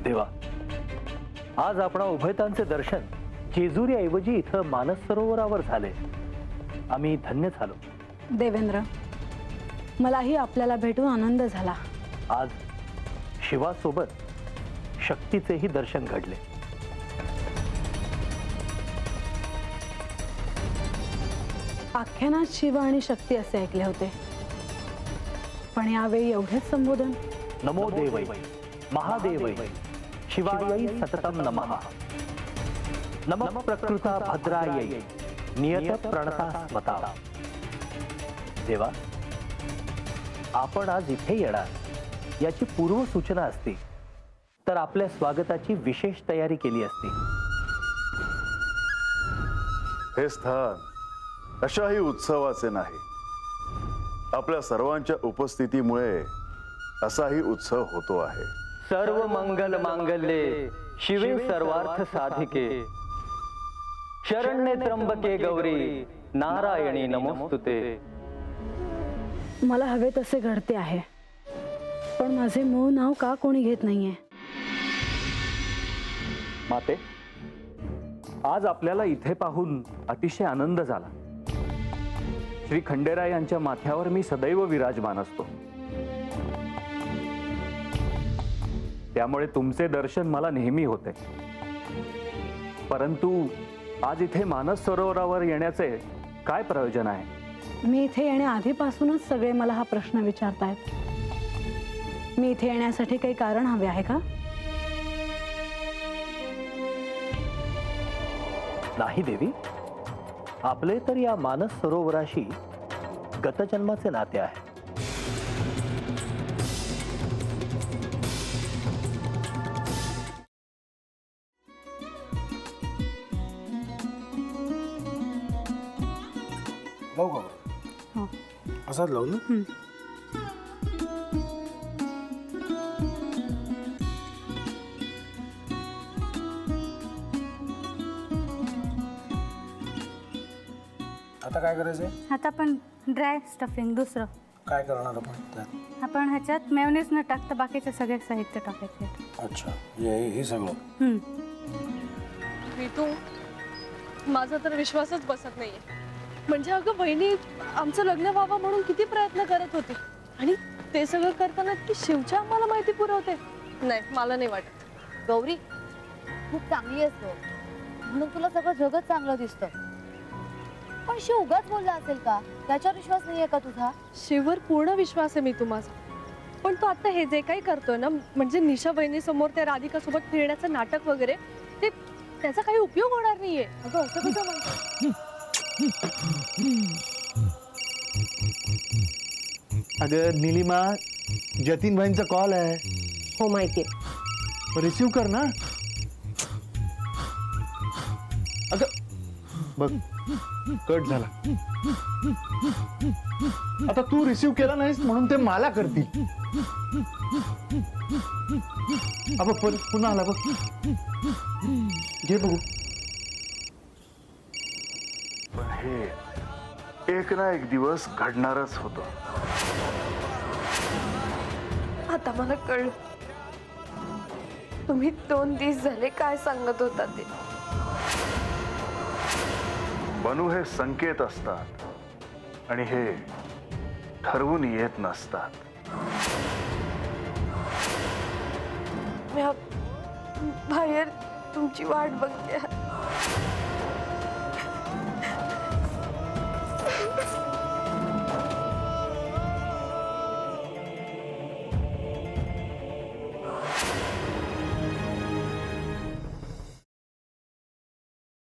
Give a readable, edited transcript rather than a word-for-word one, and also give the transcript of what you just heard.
देवा, आज आपणा उभयतांचे दर्शन जेजुरीऐवजी इथं मानस सरोवरावर झाले. आम्ही धन्य झालो. देवेंद्र, मलाही आपल्याला भेटून आनंद झाला. आज शिवासोबत शक्तीचेही दर्शन घडले. आख्यानात शिव आणि शक्ती असे ऐकले होते, पण यावेळी एवढेच संबोधन. नमो देवै महादेवै शिवायै सततम नमः. नमः प्रकृता भद्रायै नियत प्रणता स्मता. देवा, आपण आज इथे येणार याची पूर्व सूचना असती तर आपल्या स्वागताची विशेष तयारी केली असती. हे स्थान अशाही उत्सवाचे नाही. आपल्या सर्वांच्या उपस्थितीमुळे असाही उत्सव होतो आहे. सर्व मंगल मांगल्ये शिवे सर्वार्थ साधिके शरण्ये त्र्यंबके गौरी नारायणी नमोस्तुते. मला हवे तसे घडते आहे, पण माझे मूळ नाव का कोणी घेत नाहीये? माते, आज आपल्याला इथे पाहून अतिशय आनंद झाला. श्री खंडेराय यांच्या माथ्यावर मी सदैव विराजमान असतो, त्यामुळे तुमचे दर्शन मला नेहमी होते. परंतु आज इथे मानस सरोवरावर येण्याचे काय प्रयोजन आहे? मी इथे येण्याआधीपासूनच सगळे मला हा प्रश्न विचारतायत. मी इथे येण्यासाठी काही कारण हवे आहे का? नाही देवी, आपले तर या मानस सरोवराशी गतजन्माचे नाते आहे. लावू का? हो. असाच लावू ना? आता काय करायचंय? आता आपण ड्राय स्टफिंग दुसरं काय करणार आपण त्यात? आपण ह्याच्यात मेयोनीज न टाकता बाकीचे सगळे साहित्य टाकायचे. अच्छा, हे सगळं. ऋतू, माझा तर विश्वासच बसत नाहीये. म्हणजे अगं बहिणी आमचं लग्न व्हावं म्हणून किती प्रयत्न करत होती, आणि ते सगळं करताना की शिवच्या आम्हाला माहिती पुरवते. नाही, मला नाही वाटत. गौरी, खूप चांगली आहेस गं, म्हणून तुला सगळं जगत चांगलं दिसतं. पण शिव उगाच बोलला असेल का? त्याच्यावर विश्वास नाहीये का तुझा? शिववर पूर्ण विश्वास आहे मी माझा. पण तो आता हे जे काही करतोय ना, म्हणजे निशा बहिणी समोर त्या राधिका सोबत फिरण्याचं नाटक वगैरे, ते त्याचा काही उपयोग होणार नाहीये. अगं असं कसं म्हणतो? अगं निलिमा, जतीन भाईंचा कॉल आहे. हो माहितीये. रिसीव कर ना. अगं बघ, कट झाला. आता तू रिसीव केला नाहीस म्हणून ते मला करतील. अबघ पुन्हा आला बघ. घे बघू. पण हे एक ना एक दिवस घडणारच होतं. आता मला कळलं, तुम्ही 2 दिवस झाले काय सांगत होता ते. बनू हे संकेत असतात आणि हे ठरवून येत नसतात. मी बाहेर तुमची वाट बघते.